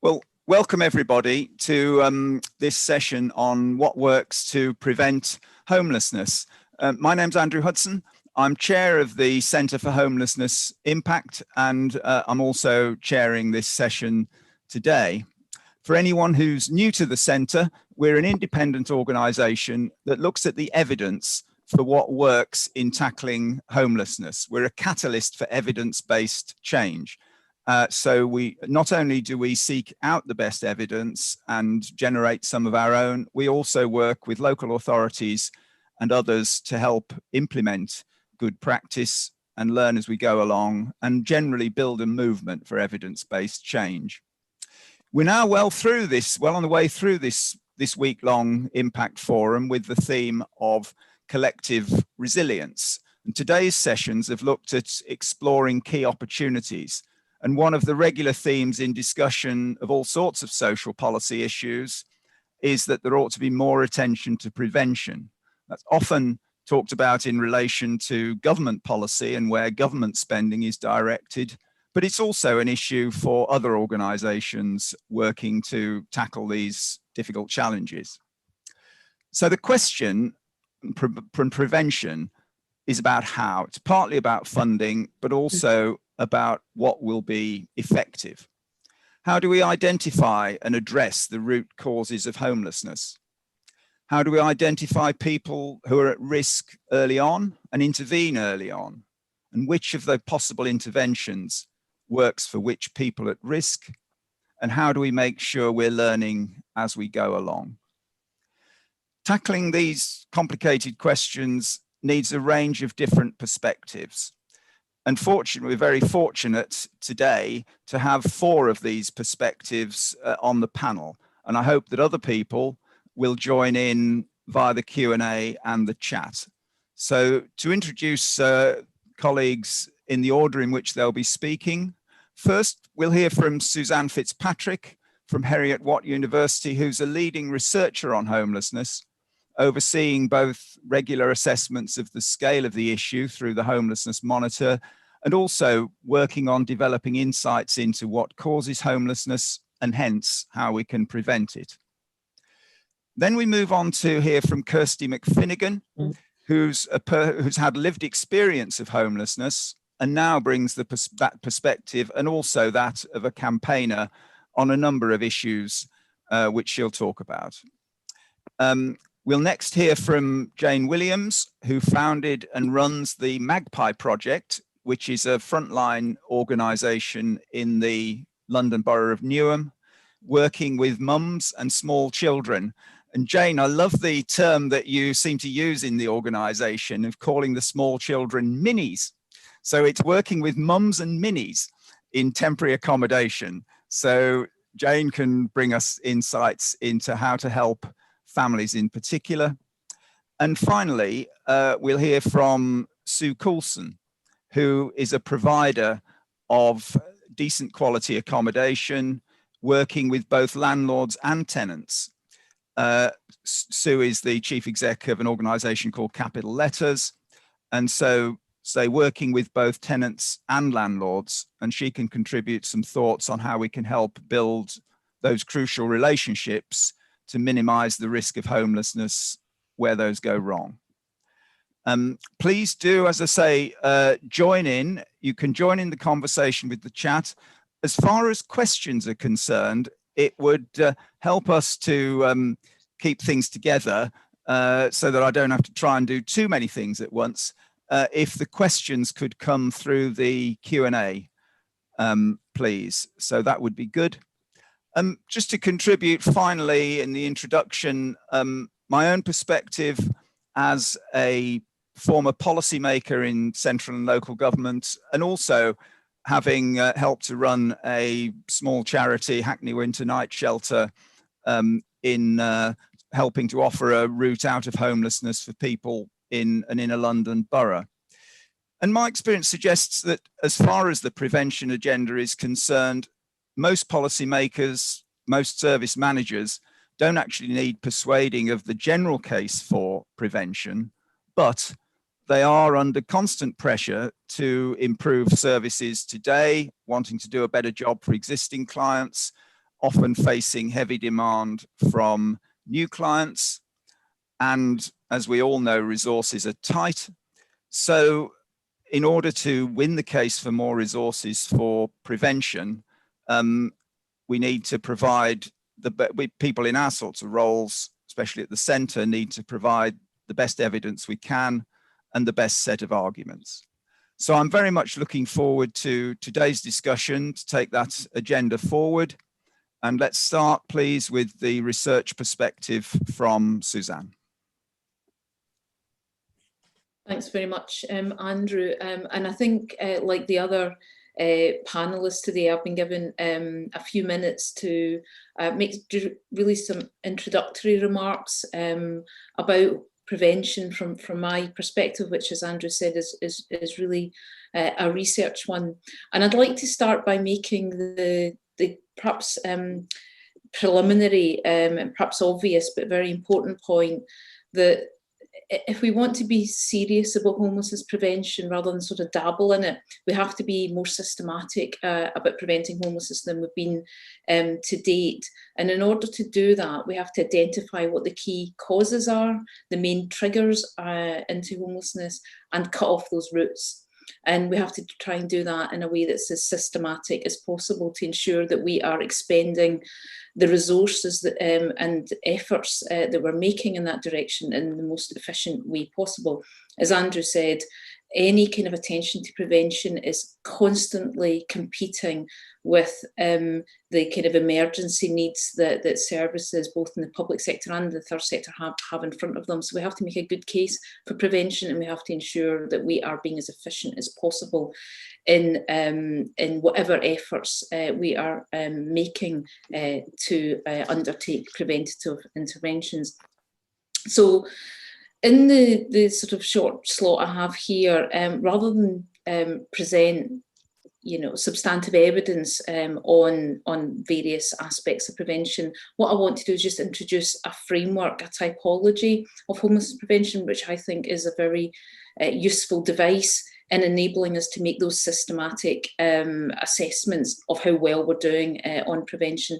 Well, welcome everybody to this session on what works to prevent homelessness. My name's Andrew Hudson. I'm chair of the Centre for Homelessness Impact, and I'm also chairing this session today. For anyone who's new to the centre, we're an independent organisation that looks at the evidence for what works in tackling homelessness. We're a catalyst for evidence-based change. So we not only do we seek out the best evidence and generate some of our own, we also work with local authorities and others to help implement good practice and learn as we go along and generally build a movement for evidence-based change. We're now well on the way through this week-long Impact Forum with the theme of collective resilience. And today's sessions have looked at exploring key opportunities. And one of the regular themes in discussion of all sorts of social policy issues is that there ought to be more attention to prevention. That's often talked about in relation to government policy and where government spending is directed, but it's also an issue for other organisations working to tackle these difficult challenges. So the question from prevention is about how. It's partly about funding, but also about what will be effective. How do we identify and address the root causes of homelessness? How do we identify people who are at risk early on and intervene early on? And which of the possible interventions works for which people at risk? And how do we make sure we're learning as we go along? Tackling these complicated questions needs a range of different perspectives. Unfortunately, we're very fortunate today to have 4 of these perspectives on the panel, and I hope that other people will join in via the Q&A and the chat. So to introduce colleagues in the order in which they'll be speaking, first we'll hear from Suzanne Fitzpatrick from Heriot-Watt University, who's a leading researcher on homelessness, overseeing both regular assessments of the scale of the issue through the Homelessness Monitor, and also working on developing insights into what causes homelessness and hence how we can prevent it. Then we move on to hear from Kirsty McFinnigan, who's had lived experience of homelessness and now brings that perspective and also that of a campaigner on a number of issues which she'll talk about. We'll next hear from Jane Williams, who founded and runs the Magpie Project, which is a frontline organisation in the London Borough of Newham, working with mums and small children. And Jane, I love the term that you seem to use in the organisation of calling the small children minis. So it's working with mums and minis in temporary accommodation. So Jane can bring us insights into how to help families in particular. And finally, we'll hear from Sue Coulson, who is a provider of decent quality accommodation, working with both landlords and tenants. Sue is the chief exec of an organisation called Capital Letters, and so working with both tenants and landlords, and she can contribute some thoughts on how we can help build those crucial relationships to minimise the risk of homelessness where those go wrong. Please do, as I say, join in. You can join in the conversation with the chat. As far as questions are concerned, it would help us to keep things together so that I don't have to try and do too many things at once. If the questions could come through the Q&A, please. So that would be good. Just to contribute finally in the introduction, my own perspective as a former policymaker in central and local government, and also having helped to run a small charity, Hackney Winter Night Shelter, in helping to offer a route out of homelessness for people in an inner London borough. And my experience suggests that as far as the prevention agenda is concerned, most policymakers, most service managers don't actually need persuading of the general case for prevention, but they are under constant pressure to improve services today, wanting to do a better job for existing clients, often facing heavy demand from new clients. And as we all know, resources are tight. So in order to win the case for more resources for prevention, we need to provide people in our sorts of roles, especially at the centre, need to provide the best evidence we can and the best set of arguments. So I'm very much looking forward to today's discussion to take that agenda forward. And let's start, please, with the research perspective from Suzanne. Thanks very much, Andrew. And I think, like the other panelists today, I've been given a few minutes to make really some introductory remarks about prevention from my perspective, which, as Andrew said, is really a research one. And I'd like to start by making the perhaps preliminary and perhaps obvious but very important point that if we want to be serious about homelessness prevention rather than sort of dabble in it, we have to be more systematic about preventing homelessness than we've been to date. And in order to do that, we have to identify what the key causes are, the main triggers into homelessness, and cut off those routes. And we have to try and do that in a way that's as systematic as possible to ensure that we are expending the resources that, and efforts that we're making in that direction in the most efficient way possible. As Andrew said, any kind of attention to prevention is constantly competing with the kind of emergency needs that services, both in the public sector and the third sector, have in front of them. So we have to make a good case for prevention, and we have to ensure that we are being as efficient as possible in whatever efforts we are making to undertake preventative interventions. So in the sort of short slot I have here, rather than present substantive evidence on various aspects of prevention, what I want to do is just introduce a framework, a typology of homelessness prevention, which I think is a very useful device in enabling us to make those systematic assessments of how well we're doing on prevention.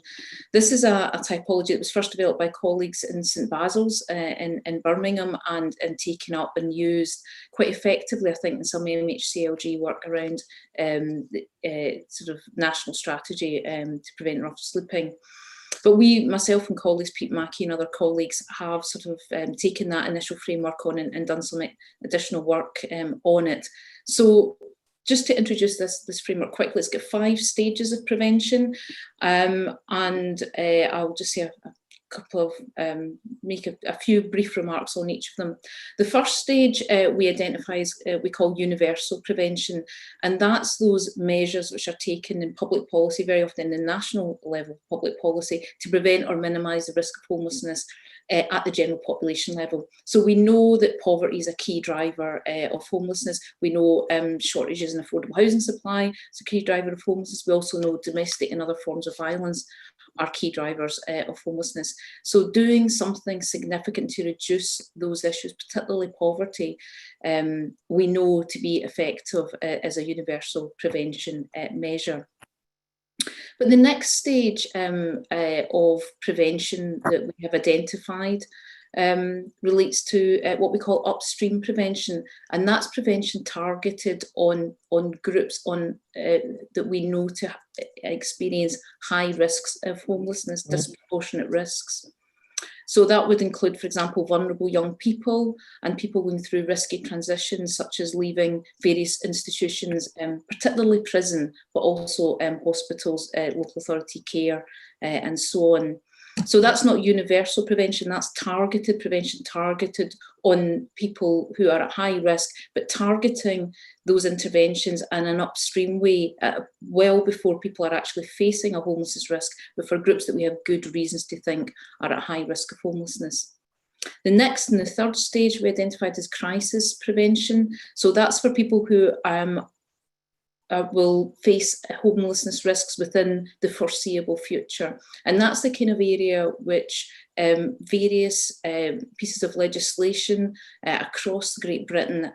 This is a typology that was first developed by colleagues in St Basil's in Birmingham and taken up and used quite effectively, I think, in some MHCLG work around sort of national strategy to prevent rough sleeping. But myself and colleagues, Pete Mackey and other colleagues, have sort of taken that initial framework on and done some additional work on it. So just to introduce this framework quickly, it's got 5 stages of prevention, and I'll just say a couple of, make a few brief remarks on each of them. The first stage we identify as we call universal prevention, and that's those measures which are taken in public policy, very often in the national level public policy, to prevent or minimise the risk of homelessness at the general population level. So we know that poverty is a key driver of homelessness. We know shortages in affordable housing supply is a key driver of homelessness. We also know domestic and other forms of violence are key drivers of homelessness. So doing something significant to reduce those issues, particularly poverty, we know to be effective as a universal prevention measure. But the next stage of prevention that we have identified relates to what we call upstream prevention, and that's prevention targeted on groups that we know to experience high risks of homelessness, disproportionate risks. So that would include, for example, vulnerable young people and people going through risky transitions, such as leaving various institutions, particularly prison, but also hospitals, local authority care, and so on. So that's not universal prevention, that's targeted prevention, targeted on people who are at high risk, but targeting those interventions in an upstream way, well before people are actually facing a homelessness risk, but for groups that we have good reasons to think are at high risk of homelessness. The next and the third stage we identified as crisis prevention. So that's for people who will face homelessness risks within the foreseeable future. And that's the kind of area which various pieces of legislation across Great Britain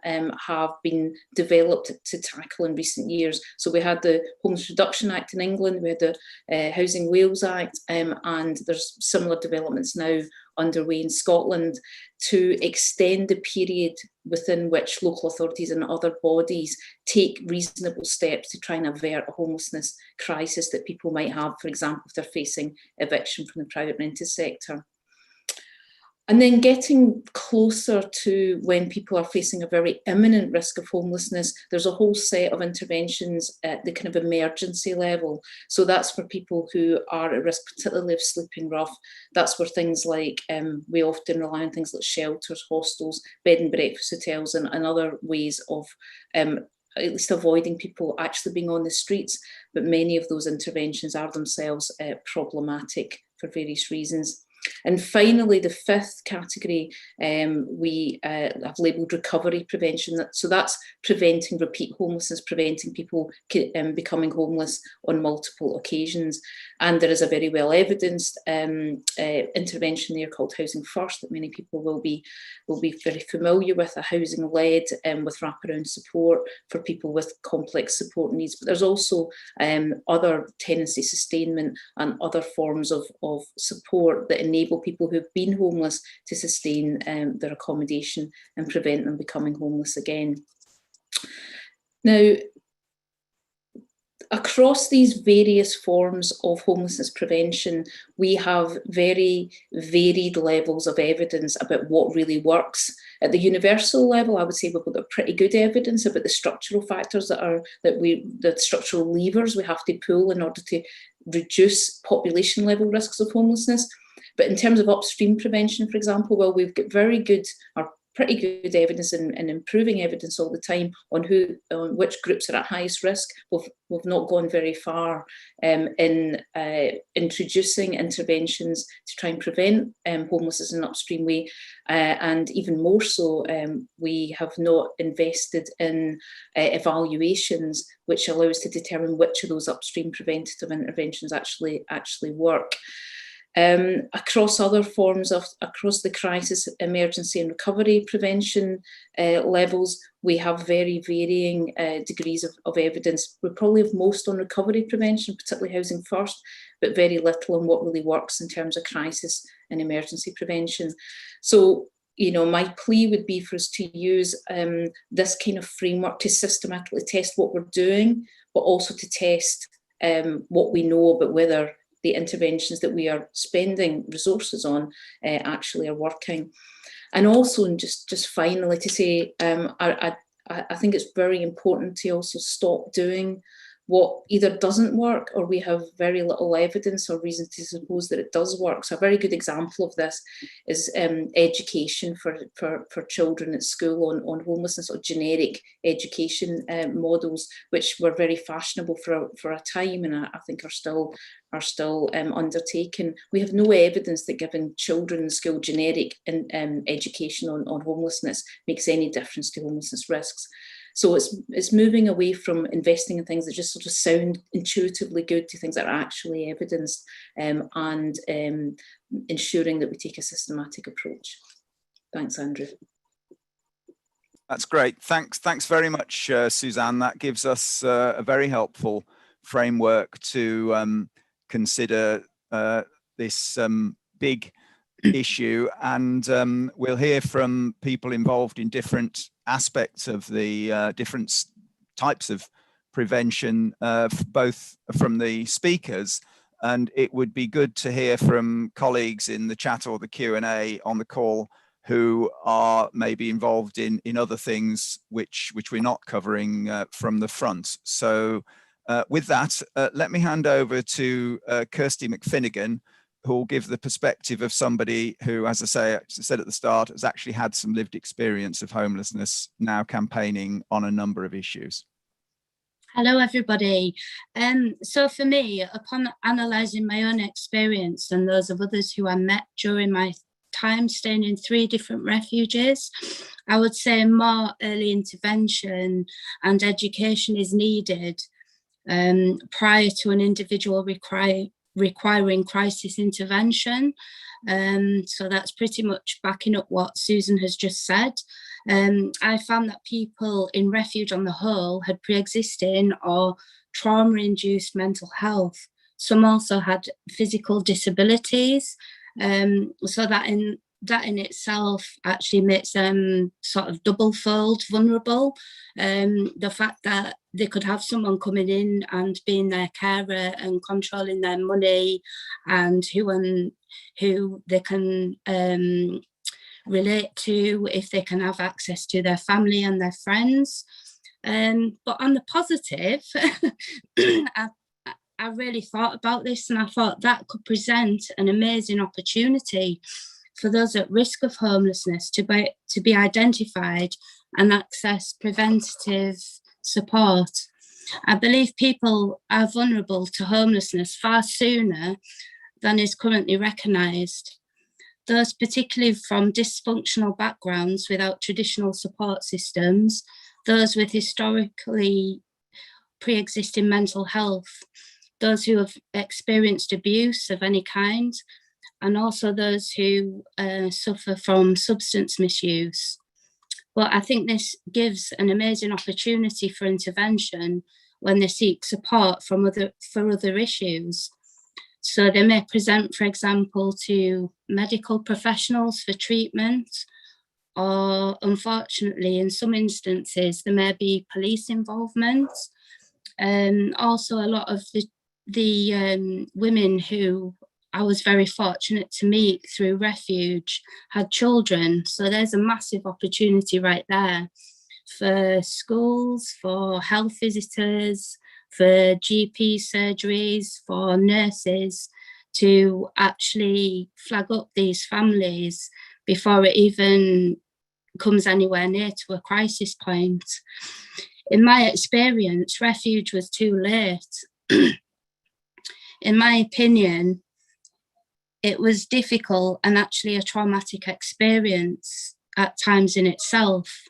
have been developed to tackle in recent years. So we had the Homeless Reduction Act in England, we had the Housing Wales Act, and there's similar developments now underway in Scotland to extend the period within which local authorities and other bodies take reasonable steps to try and avert a homelessness crisis that people might have, for example, if they're facing eviction from the private rented sector. And then getting closer to when people are facing a very imminent risk of homelessness, there's a whole set of interventions at the kind of emergency level. So that's for people who are at risk, particularly of sleeping rough. That's where things like, we often rely on things like shelters, hostels, bed and breakfast hotels, and other ways of at least avoiding people actually being on the streets. But many of those interventions are themselves problematic for various reasons. And finally, the fifth category we have labelled recovery prevention. So that's preventing repeat homelessness, preventing people becoming homeless on multiple occasions. And there is a very well evidenced intervention there called Housing First that many people will be very familiar with, a housing led with wraparound support for people with complex support needs. But there's also other tenancy sustainment and other forms of support that enable people who've been homeless to sustain their accommodation and prevent them becoming homeless again. Now, across these various forms of homelessness prevention, we have very varied levels of evidence about what really works. At the universal level, I would say we've got pretty good evidence about the structural factors the structural levers we have to pull in order to reduce population level risks of homelessness. But in terms of upstream prevention, for example, well, we've got very good or pretty good evidence and improving evidence all the time on which groups are at highest risk. We've not gone very far in introducing interventions to try and prevent homelessness in an upstream way, and even more so, we have not invested in evaluations which allow us to determine which of those upstream preventative interventions actually work. Across other forms across the crisis, emergency and recovery prevention levels, we have very varying degrees of evidence. We probably have most on recovery prevention, particularly Housing First, but very little on what really works in terms of crisis and emergency prevention. So, my plea would be for us to use this kind of framework to systematically test what we're doing, but also to test what we know about whether the interventions that we are spending resources on actually are working. And also, and just finally to say, I think it's very important to also stop doing what either doesn't work or we have very little evidence or reason to suppose that it does work. So a very good example of this is education for children at school on homelessness, or generic education models, which were very fashionable for a time, and I think are still undertaken. We have no evidence that giving children in school generic education on homelessness makes any difference to homelessness risks. So it's moving away from investing in things that just sort of sound intuitively good to things that are actually evidenced, and ensuring that we take a systematic approach. Thanks, Andrew. That's great. Thanks very much, Suzanne. That gives us a very helpful framework to consider this big issue, and we'll hear from people involved in different aspects of the different types of prevention, both from the speakers, and it would be good to hear from colleagues in the chat or the Q&A on the call who are maybe involved in other things which we're not covering from the front. So with that, let me hand over to Kirsty McFinnigan, who will give the perspective of somebody who, as I said at the start, has actually had some lived experience of homelessness, now campaigning on a number of issues. Hello, everybody. So for me, upon analysing my own experience and those of others who I met during my time staying in 3 different refuges. I would say more early intervention and education is needed prior to an individual requiring crisis intervention. So that's pretty much backing up what Susan has just said. I found that people in refuge on the whole had pre-existing or trauma-induced mental health. Some also had physical disabilities, so that in itself actually makes them sort of double-fold vulnerable. The fact that they could have someone coming in and being their carer and controlling their money, and who they can relate to, if they can have access to their family and their friends. But on the positive, I really thought about this, and I thought that could present an amazing opportunity for those at risk of homelessness to be identified and access preventative support. I believe people are vulnerable to homelessness far sooner than is currently recognised. Those particularly from dysfunctional backgrounds without traditional support systems, those with historically pre-existing mental health, those who have experienced abuse of any kind, and also those who suffer from substance misuse. But I think this gives an amazing opportunity for intervention when they seek support for other issues. So they may present, for example, to medical professionals for treatment, or unfortunately, in some instances, there may be police involvement. Also, a lot of the women who I was very fortunate to meet through refuge had children. So there's a massive opportunity right there for schools, for health visitors, for GP surgeries, for nurses to actually flag up these families before it even comes anywhere near to a crisis point. In my experience, refuge was too late. In my opinion, it was difficult and actually a traumatic experience at times in itself.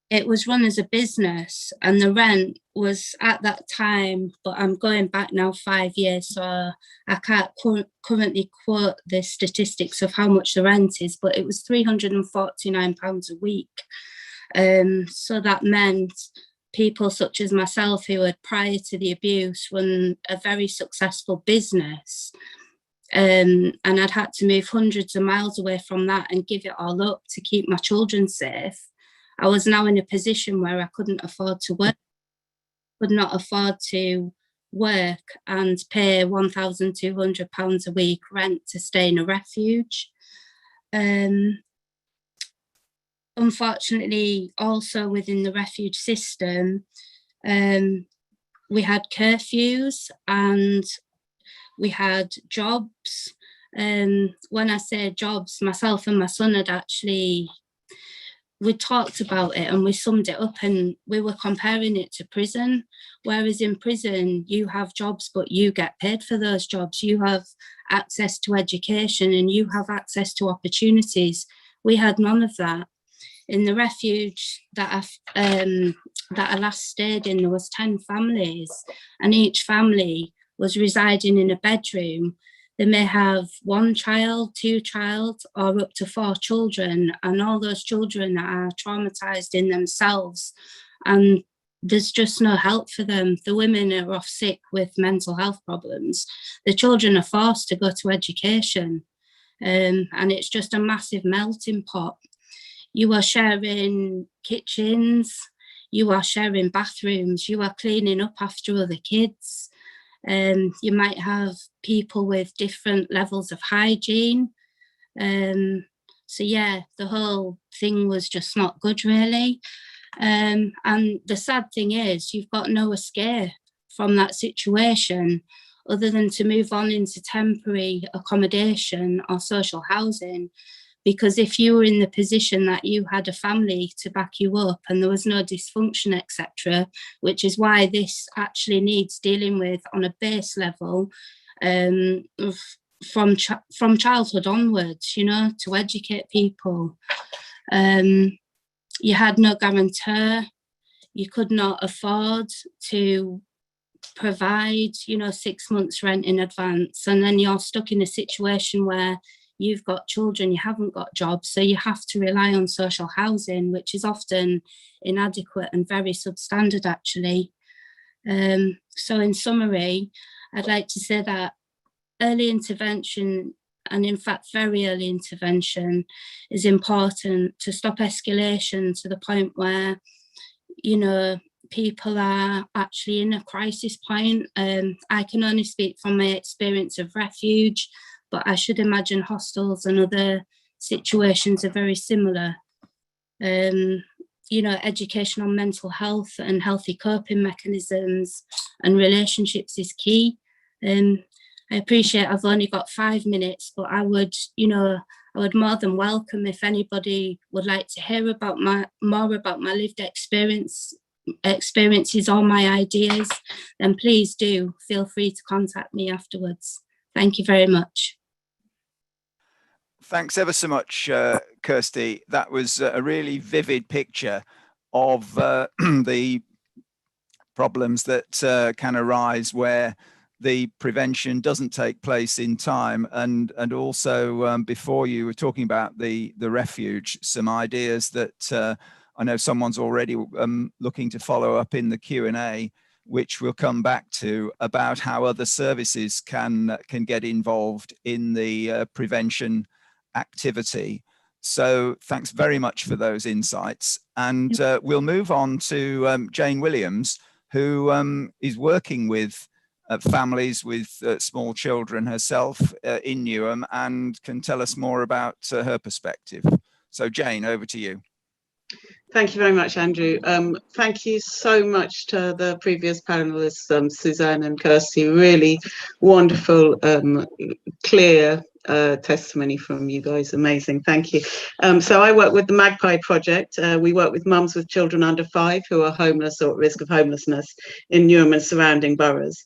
It was run as a business, and the rent was at that time, but I'm going back now 5 years, so I can't currently quote the statistics of how much the rent is, but it was £349 a week. So that meant people such as myself, who had prior to the abuse run a very successful business, and I'd had to move hundreds of miles away from that and give it all up to keep my children safe. I was now in a position where I couldn't afford to work, could not afford to work and pay £1,200 a week rent to stay in a refuge. Unfortunately, also within the refuge system, we had curfews and we had jobs. When I say jobs, myself and my son had actually, we talked about it and we summed it up, and we were comparing it to prison. Whereas in prison, you have jobs, but you get paid for those jobs. You have access to education and you have access to opportunities. We had none of that. In the refuge that I last stayed in, there was 10 families, and each family was residing in a bedroom. They may have 1 child, 2 child, or up to 4 children, and all those children are traumatised in themselves, and there's just no help for them. The women are off sick with mental health problems. The children are forced to go to education, and it's just a massive melting pot. You are sharing kitchens, you are sharing bathrooms, you are cleaning up after other kids. You might have people with different levels of hygiene. So yeah, the whole thing was just not good, really. And the sad thing is, you've got no escape from that situation other than to move on into temporary accommodation or social housing. Because if you were in the position that you had a family to back you up and there was no dysfunction, etc., which is why this actually needs dealing with on a base level, from childhood onwards, you know, to educate people. You had no guarantor. You could not afford to provide, you know, 6 months rent in advance. And then you're stuck in a situation where you've got children, you haven't got jobs. So you have to rely on social housing, which is often inadequate and very substandard, actually. So in summary, I'd like to say that early intervention, and in fact very early intervention, is important to stop escalation to the point where, you know, people are actually in a crisis point. I can only speak from my experience of refuge, but I should imagine hostels and other situations are very similar. You know, education on mental health and healthy coping mechanisms and relationships is key. I appreciate I've only got 5 minutes, but I would, you know, I would more than welcome if anybody would like to hear about more about my lived experiences or my ideas, then please do feel free to contact me afterwards. Thank you very much. Thanks ever so much, Kirsty. That was a really vivid picture of the problems that can arise where the prevention doesn't take place in time, and also before you were talking about the refuge, some ideas that I know someone's already looking to follow up in the Q&A, which we'll come back to, about how other services can get involved in the prevention activity. So thanks very much for those insights. And we'll move on to Jane Williams, who is working with families with small children herself in Newham, and can tell us more about her perspective. So Jane, over to you. Thank you very much, Andrew. Thank you so much to the previous panelists, Suzanne and Kirsty. Really wonderful, clear testimony from you guys. Amazing. Thank you. So I work with the Magpie Project. We work with mums with children under 5 who are homeless or at risk of homelessness in Newham and surrounding boroughs.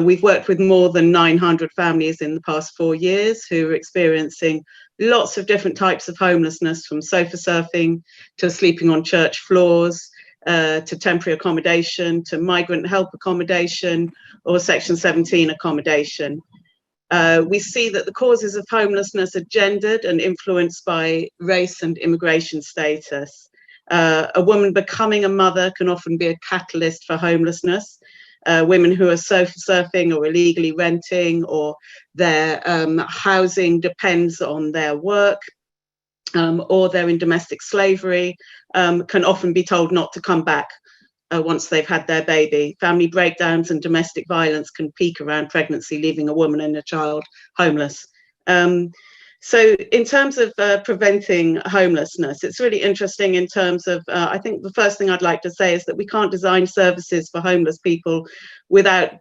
We've worked with more than 900 families in the past 4 years who are experiencing lots of different types of homelessness, from sofa surfing to sleeping on church floors, to temporary accommodation, to migrant help accommodation or Section 17 accommodation. We see that the causes of homelessness are gendered and influenced by race and immigration status. A woman becoming a mother can often be a catalyst for homelessness. Women who are sofa surfing or illegally renting, or their housing depends on their work, or they're in domestic slavery, can often be told not to come back once they've had their baby. Family breakdowns and domestic violence can peak around pregnancy, leaving a woman and a child homeless. So in terms of preventing homelessness, it's really interesting in terms of, I think the first thing I'd like to say is that we can't design services for homeless people without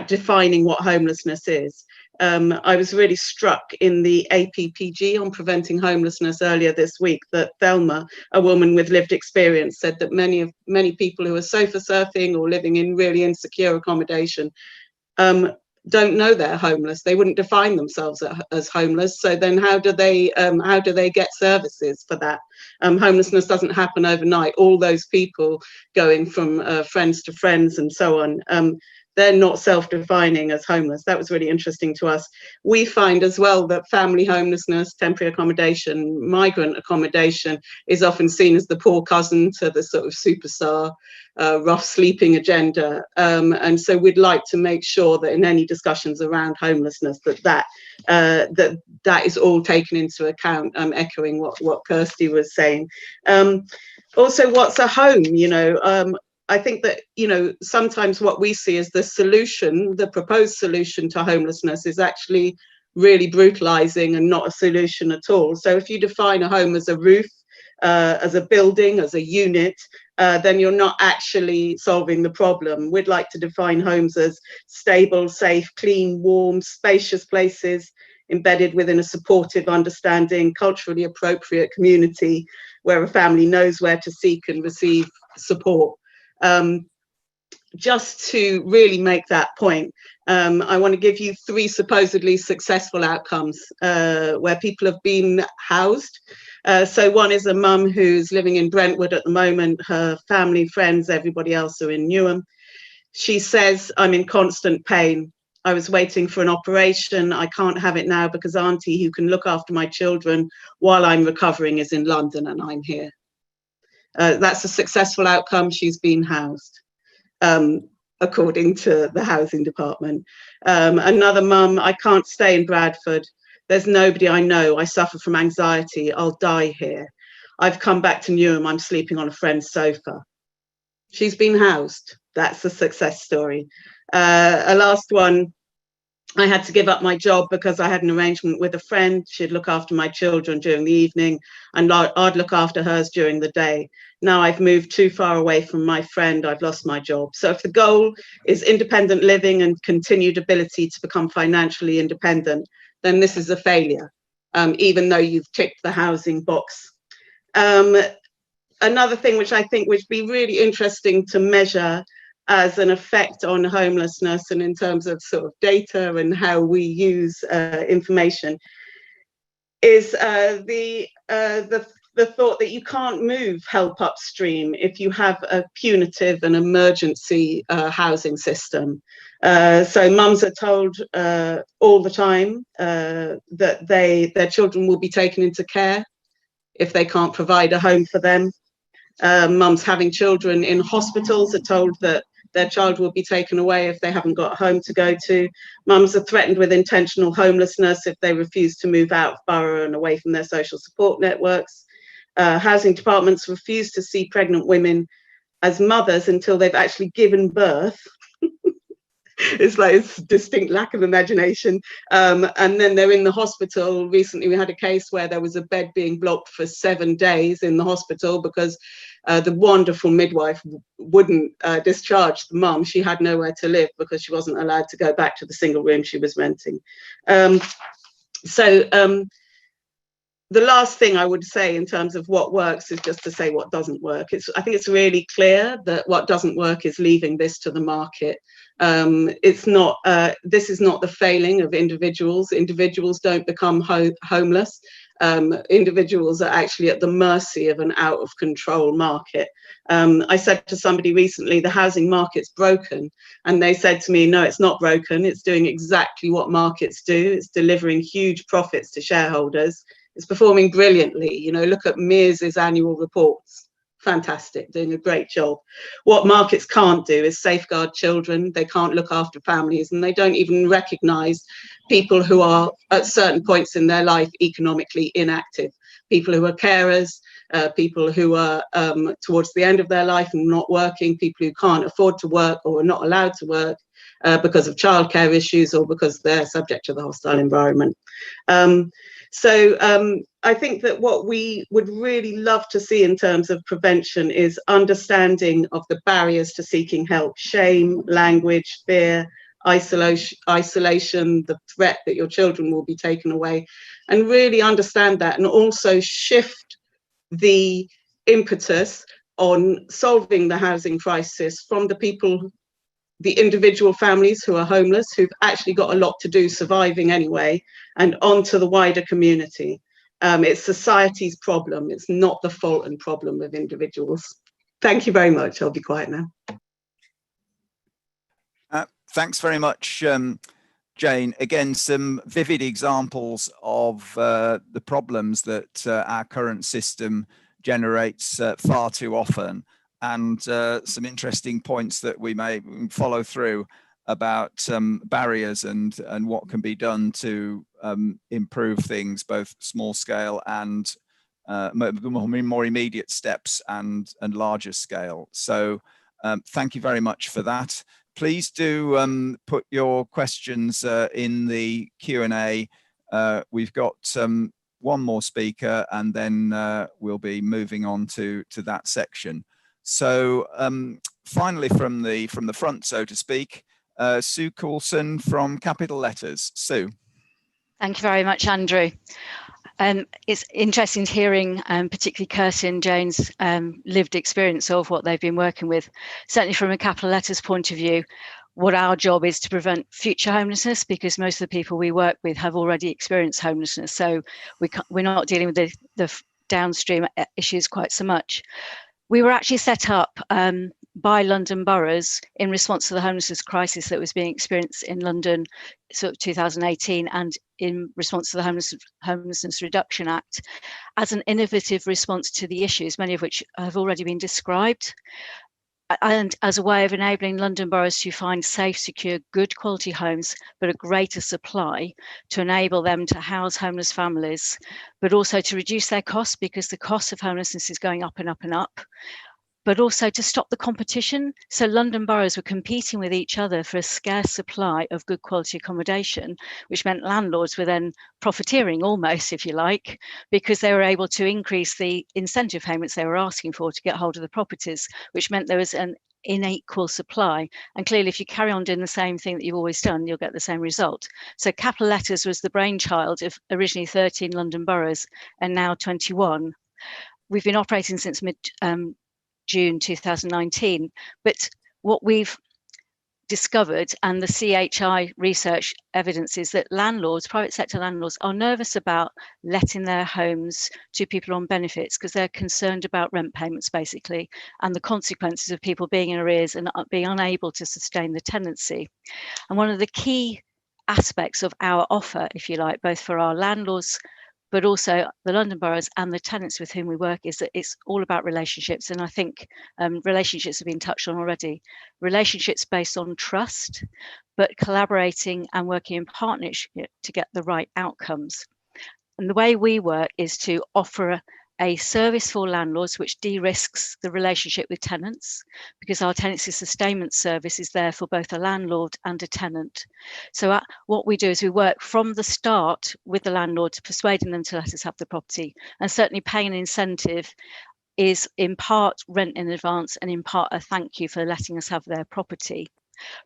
defining what homelessness is. I was really struck in the APPG on preventing homelessness earlier this week that Thelma, a woman with lived experience, said that many people who are sofa surfing or living in really insecure accommodation don't know they're homeless. They wouldn't define themselves as homeless. So then how do they get services for that? Homelessness doesn't happen overnight. All those people going from friends to friends and so on, they're not self-defining as homeless. That was really interesting to us. We find as well that family homelessness, temporary accommodation, migrant accommodation is often seen as the poor cousin to the sort of superstar rough sleeping agenda. And so we'd like to make sure that in any discussions around homelessness that is all taken into account, echoing what Kirsty was saying. Also, what's a home? I think that, sometimes what we see as the solution, the proposed solution to homelessness, is actually really brutalizing and not a solution at all. So if you define a home as a roof, as a building, as a unit, then you're not actually solving the problem. We'd like to define homes as stable, safe, clean, warm, spacious places embedded within a supportive, understanding, culturally appropriate community where a family knows where to seek and receive support. just to really make that point, I want to give you 3 supposedly successful outcomes where people have been housed. So one is a mum who's living in Brentwood at the moment. Her family, friends, everybody else are in Newham. She says, I'm in constant pain. I was waiting for an operation. I can't have it now because Auntie, who can look after my children while I'm recovering, is in London and I'm here. That's a successful outcome. She's been housed, according to the housing department. Another mum, I can't stay in Bradford. There's nobody I know. I suffer from anxiety. I'll die here. I've come back to Newham. I'm sleeping on a friend's sofa. She's been housed. That's a success story. A last one, I had to give up my job because I had an arrangement with a friend. She'd look after my children during the evening and I'd look after hers during the day. Now I've moved too far away from my friend. I've lost my job. So if the goal is independent living and continued ability to become financially independent, then this is a failure, even though you've ticked the housing box. Another thing which I think would be really interesting to measure as an effect on homelessness and in terms of sort of data and how we use information is the thought that you can't move help upstream if you have a punitive and emergency housing system. So mums are told all the time that their children will be taken into care if they can't provide a home for them. Mums having children in hospitals are told that their child will be taken away if they haven't got a home to go to. Mums are threatened with intentional homelessness if they refuse to move out of borough and away from their social support networks. Housing departments refuse to see pregnant women as mothers until they've actually given birth. It's like it's a distinct lack of imagination. And then they're in the hospital. Recently, we had a case where there was a bed being blocked for 7 days in the hospital because the wonderful midwife wouldn't discharge the mum. She had nowhere to live because she wasn't allowed to go back to the single room she was renting. The last thing I would say in terms of what works is just to say what doesn't work. I think it's really clear that what doesn't work is leaving this to the market. This is not the failing of individuals. Individuals don't become homeless. Individuals are actually at the mercy of an out of control market. I said to somebody recently, the housing market's broken. And they said to me, no, it's not broken. It's doing exactly what markets do. It's delivering huge profits to shareholders. It's performing brilliantly. You know, look at Mears's annual reports. Fantastic, doing a great job. What markets can't do is safeguard children. They can't look after families, and they don't even recognise people who are at certain points in their life economically inactive. People who are carers, people who are towards the end of their life and not working, people who can't afford to work or are not allowed to work because of childcare issues or because they're subject to the hostile environment. I think that what we would really love to see in terms of prevention is understanding of the barriers to seeking help: shame, language, fear, isolation, the threat that your children will be taken away, and really understand that, and also shift the impetus on solving the housing crisis from the people, the individual families who are homeless, who've actually got a lot to do surviving anyway, and onto the wider community. It's society's problem. It's not the fault and problem of individuals. Thank you very much. I'll be quiet now. Thanks very much, Jane. Again, some vivid examples of the problems that our current system generates far too often, and some interesting points that we may follow through about barriers and what can be done to improve things, both small scale and more immediate steps and larger scale. So thank you very much for that. Please do put your questions in the Q&A. We've got one more speaker, and then we'll be moving on to that section. So finally, from the front, so to speak, Sue Coulson from Capital Letters. Sue. Thank you very much, Andrew. It's interesting hearing particularly Kirsty and Jane's lived experience of what they've been working with. Certainly from a capital letters point of view, what our job is to prevent future homelessness, because most of the people we work with have already experienced homelessness. So we're not dealing with the downstream issues quite so much. We were actually set up by London boroughs in response to the homelessness crisis that was being experienced in London, sort of 2018, and in response to the Homelessness Reduction Act, as an innovative response to the issues, many of which have already been described, and as a way of enabling London boroughs to find safe, secure, good quality homes, but a greater supply to enable them to house homeless families, but also to reduce their costs, because the cost of homelessness is going up and up and up, but also to stop the competition. So London boroughs were competing with each other for a scarce supply of good quality accommodation, which meant landlords were then profiteering almost, if you like, because they were able to increase the incentive payments they were asking for to get hold of the properties, which meant there was an unequal supply. And clearly, if you carry on doing the same thing that you've always done, you'll get the same result. So capital letters was the brainchild of originally 13 London boroughs and now 21. We've been operating since June 2019, but what we've discovered, and the CHI research evidence, is that landlords, private sector landlords, are nervous about letting their homes to people on benefits because they're concerned about rent payments, basically, and the consequences of people being in arrears and being unable to sustain the tenancy. And one of the key aspects of our offer, if you like, both for our landlords but also the London boroughs and the tenants with whom we work, is that it's all about relationships. And I think relationships have been touched on already. Relationships based on trust, but collaborating and working in partnership to get the right outcomes. And the way we work is to offer a service for landlords which de-risks the relationship with tenants, because our tenancy sustainment service is there for both a landlord and a tenant. So what we do is we work from the start with the landlord, persuading them to let us have the property, and certainly paying an incentive is in part rent in advance and in part a thank you for letting us have their property.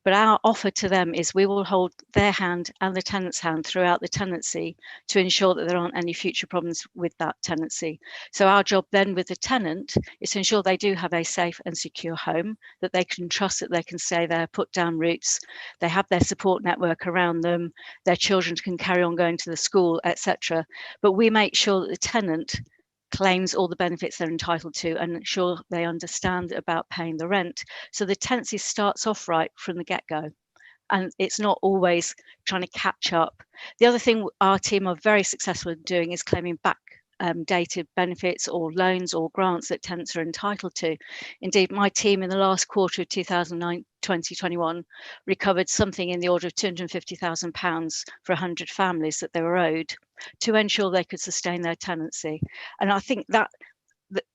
But our offer to them is we will hold their hand and the tenant's hand throughout the tenancy to ensure that there aren't any future problems with that tenancy. So our job then with the tenant is to ensure they do have a safe and secure home, that they can trust that they can stay there, put down roots, they have their support network around them, their children can carry on going to the school, etc. But we make sure that the tenant claims all the benefits they're entitled to and ensure they understand about paying the rent. So the tenancy starts off right from the get-go, and it's not always trying to catch up. The other thing our team are very successful in doing is claiming back dated benefits or loans or grants that tenants are entitled to. Indeed, my team in the last quarter of 2021 recovered something in the order of £250,000 for 100 families that they were owed to ensure they could sustain their tenancy. And I think that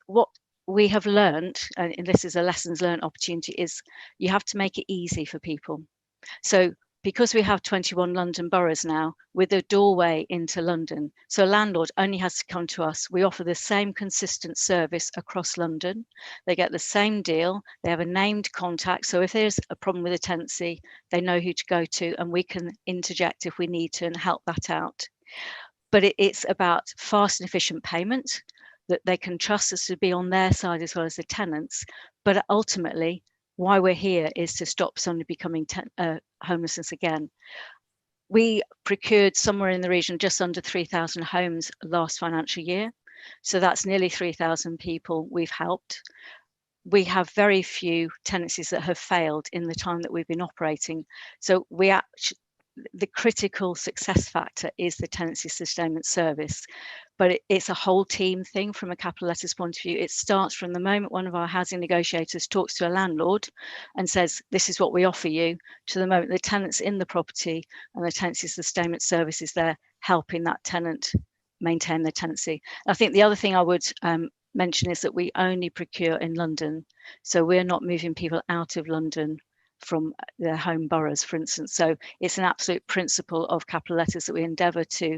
what we have learned, and this is a lessons learned opportunity, is you have to make it easy for people. So because we have 21 London boroughs now, with a doorway into London, so a landlord only has to come to us. We offer the same consistent service across London. They get the same deal. They have a named contact. So if there's a problem with a tenancy, they know who to go to, and we can interject if we need to and help that out. But it's about fast and efficient payment, that they can trust us to be on their side as well as the tenants. But ultimately, why we're here is to stop somebody becoming homelessness again. We procured somewhere in the region just under 3,000 homes last financial year. So that's nearly 3,000 people we've helped. We have very few tenancies that have failed in the time that we've been operating. So the critical success factor is the tenancy sustainment service, but it's a whole team thing from a capital letters point of view. It starts from the moment one of our housing negotiators talks to a landlord and says, this is what we offer you, to the moment the tenant's in the property and the tenancy sustainment service is there helping that tenant maintain their tenancy. I think the other thing I would mention is that we only procure in London. So we're not moving people out of London from their home boroughs, for instance. So it's an absolute principle of capital letters that we endeavour to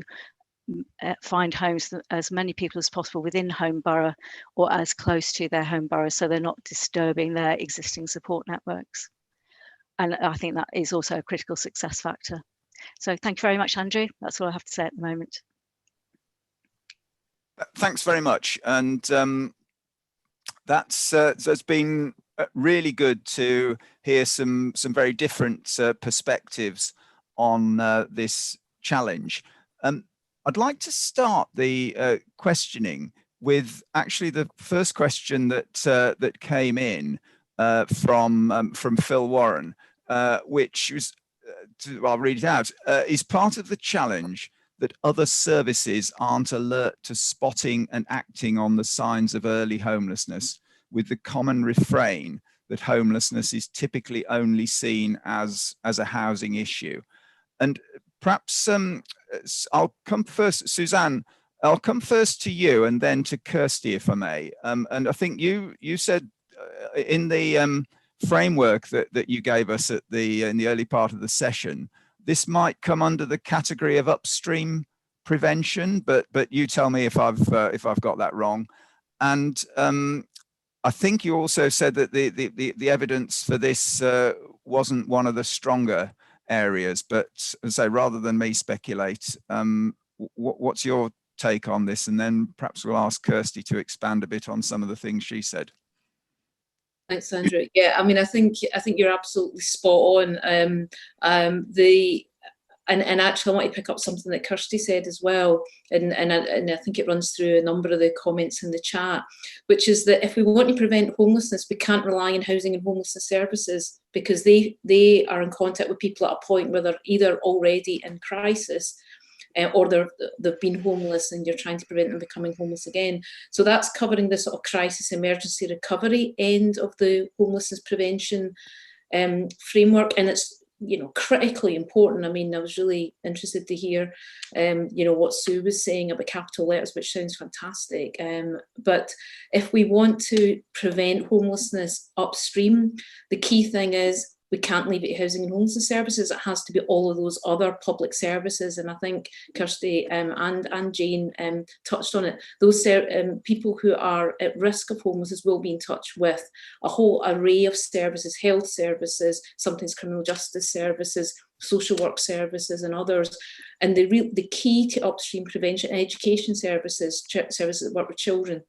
find homes for as many people as possible within home borough or as close to their home borough, so they're not disturbing their existing support networks. And I think that is also a critical success factor. So thank you very much, Andrew. That's all I have to say at the moment. Thanks very much. And that's it's been really good to hear some very different perspectives on this challenge. I'd like to start the questioning with actually the first question that came in from Phil Warren, which was, I'll read it out, is part of the challenge that other services aren't alert to spotting and acting on the signs of early homelessness, with the common refrain that homelessness is typically only seen as a housing issue. And perhaps I'll come first, Suzanne, I'll come first to you and then to Kirsty, if I may. And I think you said in the framework that you gave us at in the early part of the session, this might come under the category of upstream prevention, but you tell me if I've got that wrong. And I think you also said that the evidence for this wasn't one of the stronger areas. But so rather than me speculate, what's your take on this? And then perhaps we'll ask Kirsty to expand a bit on some of the things she said. Thanks, Andrew. Yeah, I mean, I think you're absolutely spot on. And actually, I want to pick up something that Kirsty said as well, and I think it runs through a number of the comments in the chat, which is that if we want to prevent homelessness, we can't rely on housing and homelessness services, because they are in contact with people at a point where they're either already in crisis, or they've been homeless and you're trying to prevent them becoming homeless again. So that's covering the sort of crisis emergency recovery end of the homelessness prevention framework, and it's critically important. I mean, I was really interested to hear what Sue was saying about capital letters, which sounds fantastic. But if we want to prevent homelessness upstream, the key thing is we can't leave it to housing and homelessness services. It has to be all of those other public services. And I think Kirsty and Jane touched on it. Those people who are at risk of homelessness will be in touch with a whole array of services, health services, sometimes criminal justice services, social work services and others. And the key to upstream prevention, education services that work with children,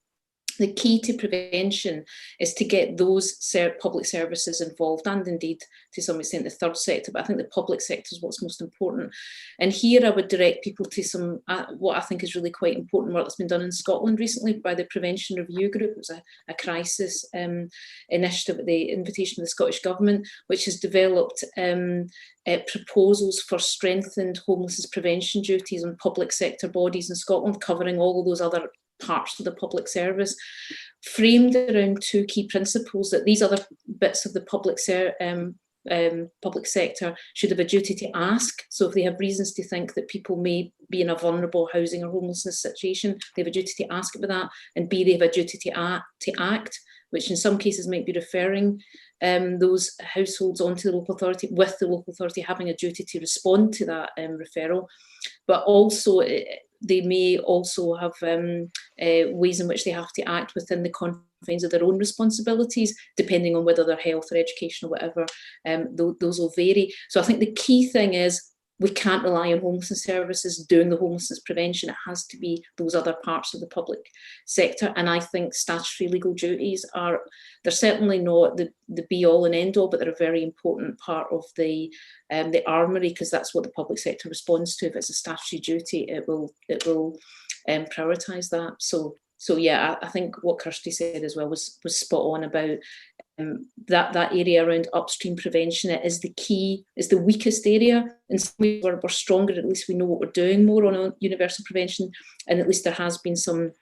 the key to prevention is to get those public services involved, and indeed to some extent the third sector, but I think the public sector is what's most important. And here I would direct people to some what I think is really quite important work that's been done in Scotland recently by the Prevention Review Group. It was a crisis initiative at the invitation of the Scottish Government, which has developed proposals for strengthened homelessness prevention duties on public sector bodies in Scotland, covering all of those other parts of the public service, framed around two key principles: that these other bits of the public sector should have a duty to ask. So if they have reasons to think that people may be in a vulnerable housing or homelessness situation, they have a duty to ask about that. And B, they have a duty to act, which in some cases might be referring those households onto the local authority, with the local authority having a duty to respond to that referral. But also they may also have ways in which they have to act within the confines of their own responsibilities, depending on whether they're health or education or whatever. Those will vary. So I think the key thing is we can't rely on homelessness services doing the homelessness prevention. It has to be those other parts of the public sector. And I think statutory legal duties they're certainly not the be all and end all, but they're a very important part of the armoury, because that's what the public sector responds to. If it's a statutory duty, it will prioritise that. So yeah, I think what Kirsty said as well was spot on about that area around upstream prevention. It is the key, it's the weakest area. In some ways we're stronger, at least we know what we're doing more on universal prevention, and at least there has been some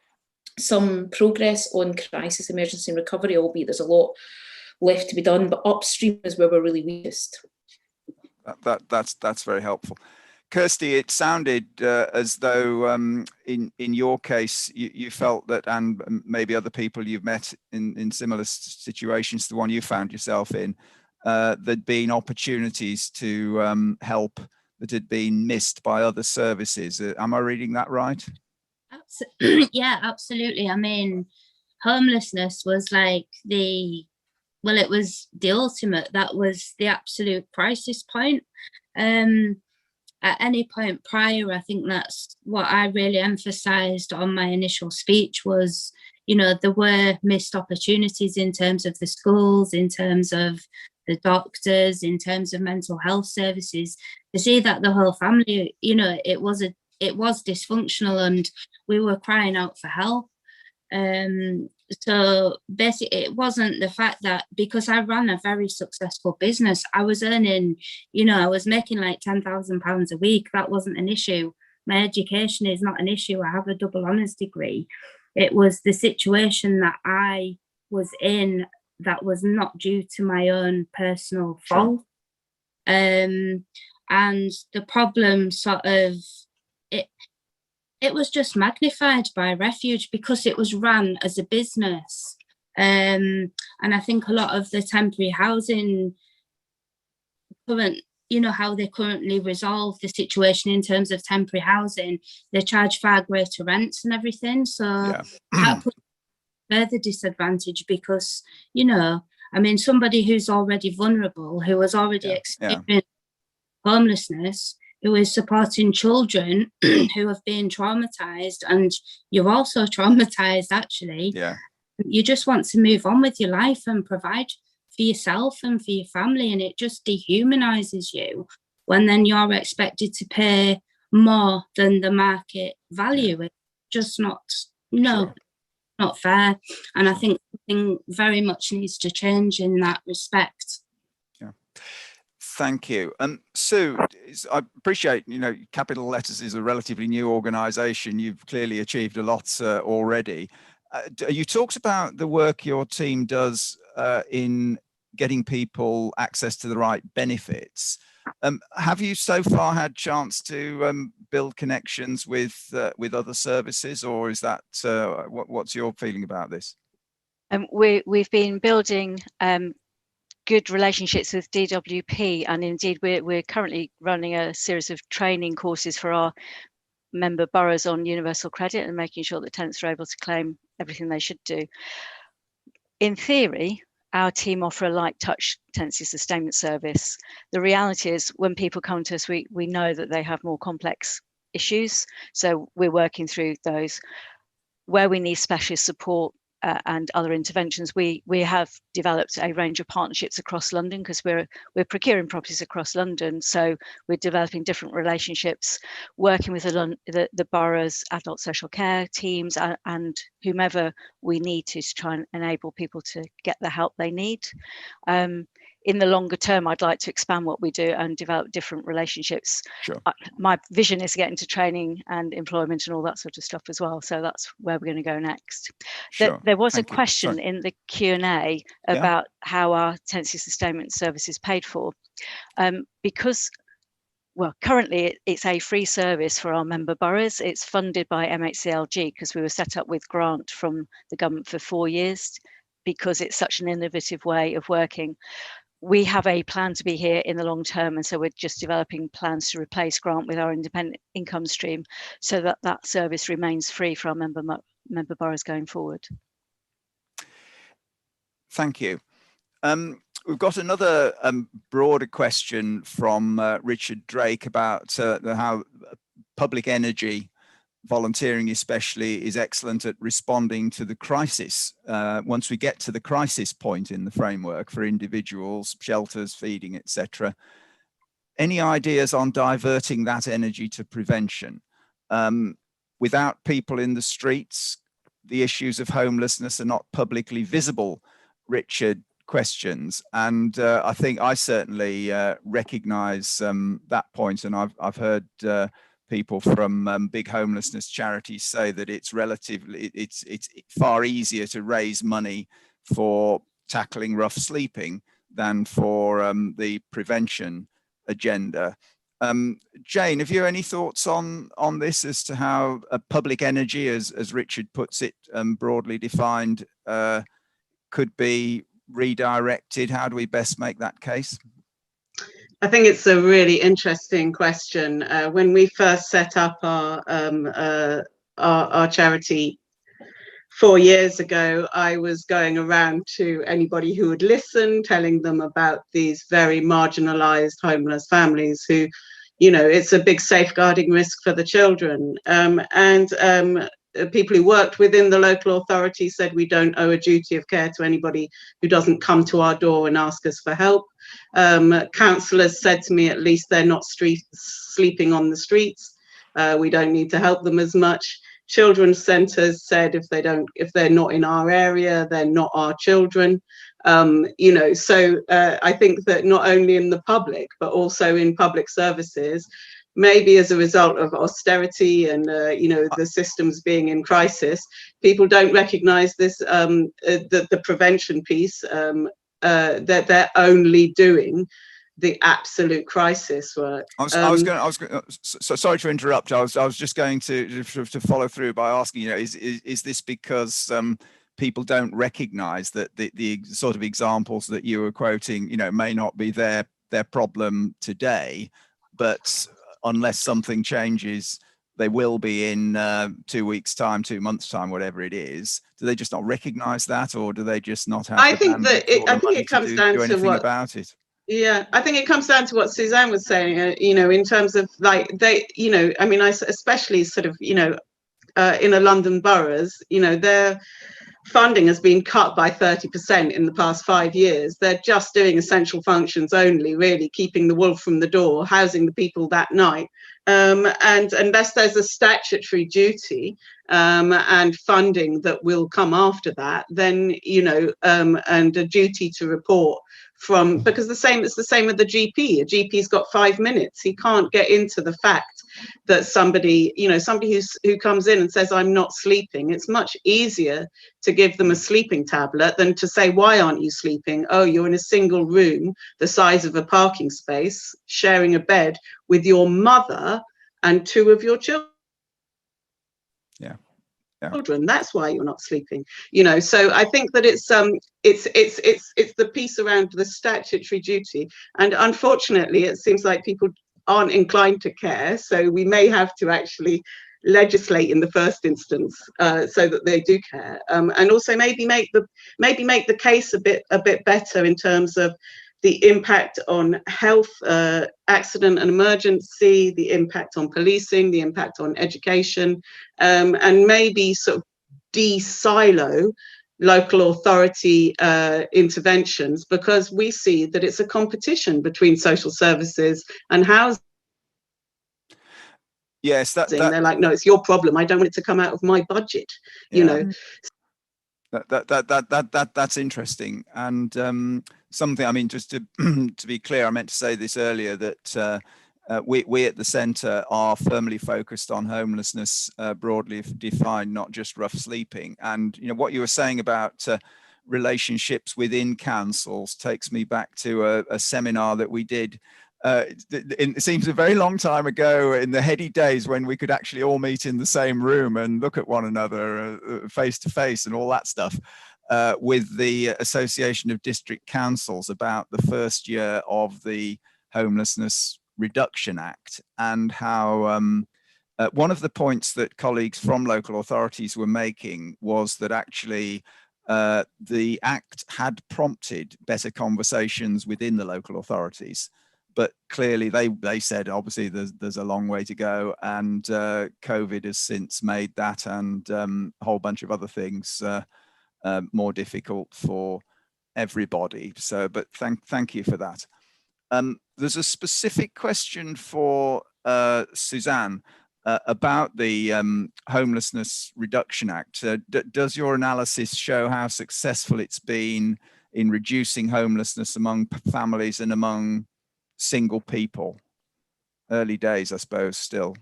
progress on crisis, emergency and recovery, albeit there's a lot left to be done, but upstream is where we're really weakest. That's very helpful. Kirsty, it sounded as though in your case, you felt that, and maybe other people you've met in similar situations to the one you found yourself in, there'd been opportunities to help that had been missed by other services. Am I reading that right? Yeah, absolutely. I mean, homelessness was like it was the ultimate. That was the absolute crisis point. at any point prior, I think that's what I really emphasised on my initial speech was, you know, there were missed opportunities in terms of the schools, in terms of the doctors, in terms of mental health services, to see that the whole family, you know, it was dysfunctional and we were crying out for help. So basically it wasn't the fact that because I ran a very successful business, I was earning, you know, I was making like £10,000 a week. That wasn't an issue. My education is not an issue. I have a double honours degree. It was the situation that I was in that was not due to my own personal fault. And the problem sort of, it was just magnified by Refuge because it was run as a business. And I think a lot of the temporary housing, you know, how they currently resolve the situation in terms of temporary housing, they charge far greater rents and everything. So that puts further disadvantage because, you know, I mean, somebody who's already vulnerable, who has already experienced homelessness, who is supporting children who have been traumatized, and you're also traumatized actually. You just want to move on with your life and provide for yourself and for your family, and it just dehumanizes you when then you're expected to pay more than the market value. It's just not fair. And I think something very much needs to change in that respect. Thank you. Sue, I appreciate, you know, Capital Letters is a relatively new organisation. You've clearly achieved a lot already. You talked about the work your team does in getting people access to the right benefits. Have you so far had chance to build connections with other services, or is that what's your feeling about this? We've been building good relationships with DWP, and indeed we're currently running a series of training courses for our member boroughs on universal credit and making sure that tenants are able to claim everything they should do. In theory, our team offer a light touch tenancy sustainment service. The reality is when people come to us, we know that they have more complex issues, so we're working through those. Where we need specialist support and other interventions, we have developed a range of partnerships across London because we're procuring properties across London. So we're developing different relationships, working with the borough's adult social care teams and whomever we need to try and enable people to get the help they need. In the longer term, I'd like to expand what we do and develop different relationships. My vision is to get into training and employment and all that sort of stuff as well. So that's where we're going to go next. There was a question in the Q&A about how our tenancy sustainment service is paid for. Because, well, currently it's a free service for our member boroughs. It's funded by MHCLG because we were set up with grant from the government for 4 years because it's such an innovative way of working. We have a plan to be here in the long term, and so we're just developing plans to replace grant with our independent income stream so that that service remains free for our member boroughs going forward. Thank you. We've got another broader question from Richard Drake about how public energy, volunteering especially, is excellent at responding to the crisis. Once we get to the crisis point in the framework for individuals, shelters, feeding, etc. Any ideas on diverting that energy to prevention? Without people in the streets, the issues of homelessness are not publicly visible, Richard questions. And I think I certainly recognise that point, and I've heard people from big homelessness charities say that it's far easier to raise money for tackling rough sleeping than for the prevention agenda. Jane, have you any thoughts on this as to how public energy, as Richard puts it, broadly defined, could be redirected? How do we best make that case? I think it's a really interesting question. When we first set up our charity 4 years ago, I was going around to anybody who would listen, telling them about these very marginalised homeless families who, it's a big safeguarding risk for the children. People who worked within the local authority said we don't owe a duty of care to anybody who doesn't come to our door and ask us for help. Councillors said to me, at least they're not sleeping on the streets. We don't need to help them as much. Children's centres said if they're not in our area, they're not our children. So I think that not only in the public, but also in public services, maybe as a result of austerity and the systems being in crisis, people don't recognise this, the prevention piece, that they're only doing the absolute crisis work. Sorry to interrupt. I was just going to follow through by asking, is this because people don't recognise that the sort of examples that you were quoting, may not be their problem today, but unless something changes, they will be in 2 weeks' time, 2 months' time, whatever it is. Do they just not recognise that, or do they just not have? I think it comes down to what about it. Yeah, I think it comes down to what Suzanne was saying. In terms of I especially sort of in the London boroughs, their funding has been cut by 30% in the past 5 years. They're just doing essential functions only, really keeping the wolf from the door, housing the people that night. And unless there's a statutory duty and funding that will come after that, then, and a duty to report because it's the same with the GP. A GP's got 5 minutes. He can't get into the fact that somebody who comes in and says, I'm not sleeping. It's much easier to give them a sleeping tablet than to say, why aren't you sleeping? Oh, you're in a single room, the size of a parking space, sharing a bed with your mother and 2 of your children. Children, that's why you're not sleeping. So I think that it's the piece around the statutory duty, and unfortunately it seems like people aren't inclined to care, so we may have to actually legislate in the first instance so that they do care, and also maybe make the case a bit better in terms of the impact on health, accident and emergency, the impact on policing, the impact on education, and maybe sort of de-silo local authority interventions, because we see that it's a competition between social services and housing. Yes, they're like, no, it's your problem. I don't want it to come out of my budget. That's interesting, and something. I mean, just to be clear, I meant to say this earlier that we at the centre are firmly focused on homelessness, broadly defined, not just rough sleeping. And what you were saying about relationships within councils takes me back to a seminar that we did. It seems a very long time ago, in the heady days when we could actually all meet in the same room and look at one another face to face and all that stuff, with the Association of District Councils about the first year of the Homelessness Reduction Act, and how one of the points that colleagues from local authorities were making was that actually the Act had prompted better conversations within the local authorities. But clearly they said, obviously, there's a long way to go, and COVID has since made that and a whole bunch of other things more difficult for everybody. So, but thank you for that. There's a specific question for Suzanne about the Homelessness Reduction Act. Does your analysis show how successful it's been in reducing homelessness among families and among single people? Early days, I suppose, still.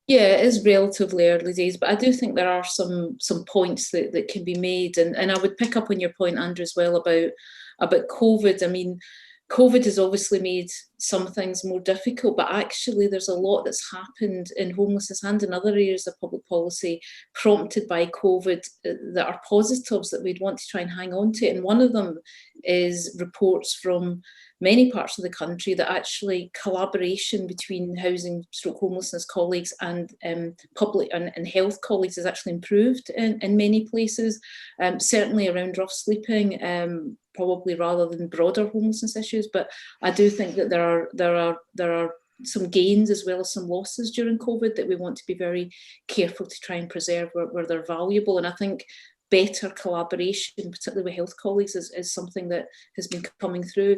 Yeah, it is relatively early days, but I do think there are some points that can be made, and I would pick up on your point, Andrew, as well about COVID. I mean, COVID has obviously made some things more difficult, but actually there's a lot that's happened in homelessness and in other areas of public policy prompted by COVID that are positives that we'd want to try and hang on to. And one of them is reports from many parts of the country that actually collaboration between housing / homelessness colleagues and public and health colleagues has actually improved in many places, certainly around rough sleeping, probably rather than broader homelessness issues. But I do think that there are some gains as well as some losses during COVID that we want to be very careful to try and preserve where they're valuable. And I think better collaboration, particularly with health colleagues, is something that has been coming through.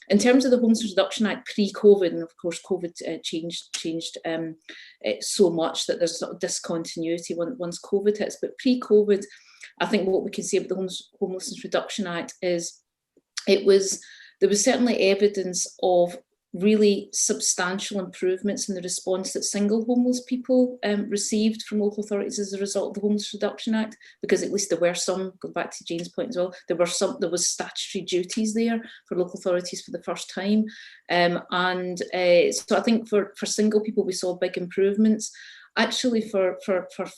In terms of the Homelessness Reduction Act pre-COVID, and of course COVID changed it so much that there's sort of discontinuity once COVID hits, but pre-COVID, I think what we can say about the Homelessness Reduction Act is there was certainly evidence of really substantial improvements in the response that single homeless people received from local authorities as a result of the Homelessness Reduction Act, because at least there were some, going back to Jane's point as well, there was statutory duties there for local authorities for the first time. So I think for single people, we saw big improvements. Actually, for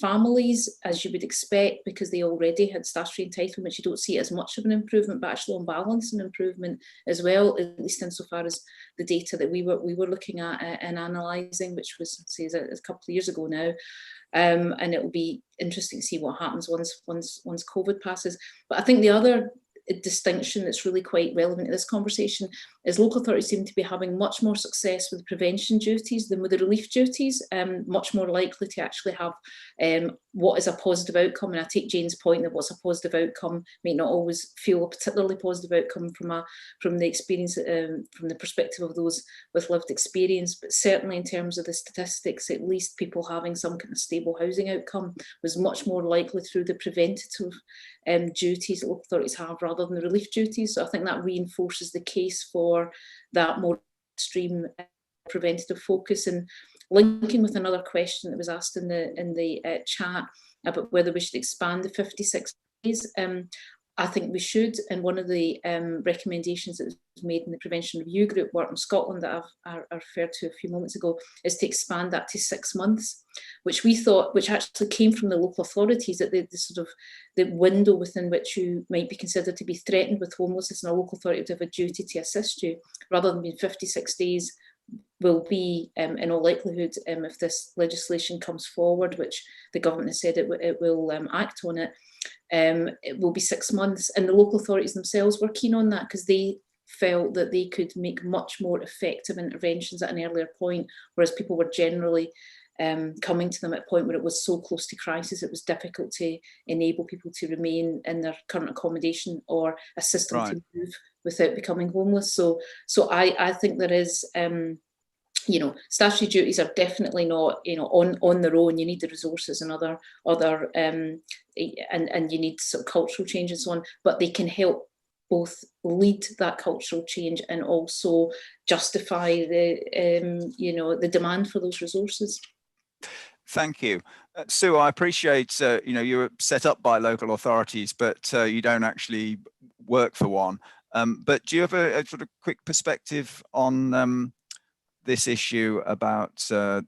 families, as you would expect, because they already had statutory entitlement, you don't see it as much of an improvement, but actually on balance, an improvement as well, at least insofar as the data that we were looking at and analysing, which was, say, a couple of years ago now. And it will be interesting to see what happens once COVID passes. But I think the other distinction that's really quite relevant to this conversation is local authorities seem to be having much more success with prevention duties than with the relief duties, much more likely to actually have what is a positive outcome. And I take Jane's point that what's a positive outcome may not always feel a particularly positive outcome from the experience, from the perspective of those with lived experience, but certainly in terms of the statistics, at least people having some kind of stable housing outcome was much more likely through the preventative duties that local authorities have rather than the relief duties. So I think that reinforces the case for that more extreme preventative focus. And linking with another question that was asked in the chat about whether we should expand the 56 days, I think we should. And one of the recommendations that was made in the Prevention Review Group work in Scotland that I referred to a few moments ago is to expand that to 6 months, which we thought, which actually came from the local authorities, that the sort of the window within which you might be considered to be threatened with homelessness and a local authority would have a duty to assist you, rather than being 56 days, will be, in all likelihood, if this legislation comes forward, which the government has said it will act on it, it will be 6 months. And the local authorities themselves were keen on that because they felt that they could make much more effective interventions at an earlier point, whereas people were generally coming to them at a point where it was so close to crisis, it was difficult to enable people to remain in their current accommodation or assist them to move without becoming homeless. So I think there is, statutory duties are definitely not, on their own. You need the resources and other and you need sort of cultural change and so on, but they can help both lead that cultural change and also justify the demand for those resources. Thank you. Sue, I appreciate, you were set up by local authorities, but you don't actually work for one. But do you have a sort of quick perspective on this issue about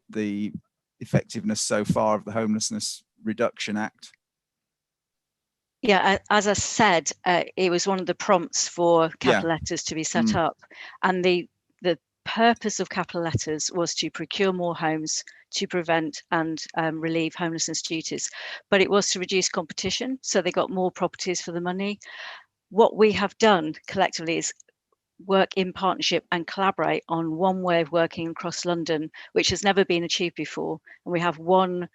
the effectiveness so far of the Homelessness Reduction Act? Yeah, as I said, it was one of the prompts for capital letters to be set up. And the purpose of capital letters was to procure more homes to prevent and relieve homelessness duties. But it was to reduce competition, so they got more properties for the money. What we have done collectively is work in partnership and collaborate on one way of working across London, which has never been achieved before. And we have one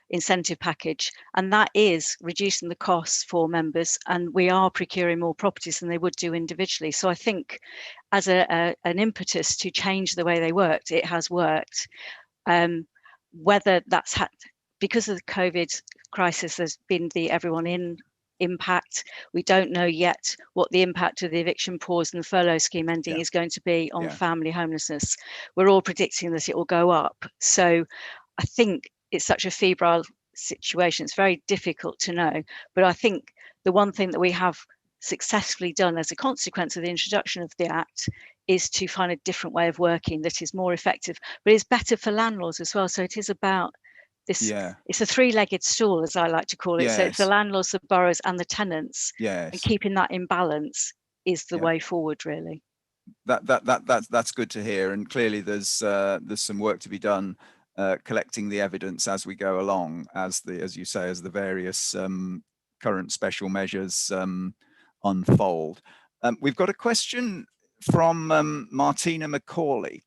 incentive package, and that is reducing the costs for members, and we are procuring more properties than they would do individually. So I think as an impetus to change the way they worked, it has worked. Whether that's because of the COVID crisis, there's been the everyone in impact. We don't know yet what the impact of the eviction pause and the furlough scheme ending is going to be on family homelessness. We're all predicting that it will go up. So I think it's such a febrile situation. It's very difficult to know. But I think the one thing that we have successfully done as a consequence of the introduction of the Act is to find a different way of working that is more effective, but is better for landlords as well. So it is about this, it's a three-legged stool, as I like to call it. So it's the landlords, the boroughs and the tenants, and keeping that in balance is the way forward, really. That's good to hear. And clearly there's some work to be done collecting the evidence as we go along, as you say, as the various current special measures unfold. We've got a question from Martina McCauley.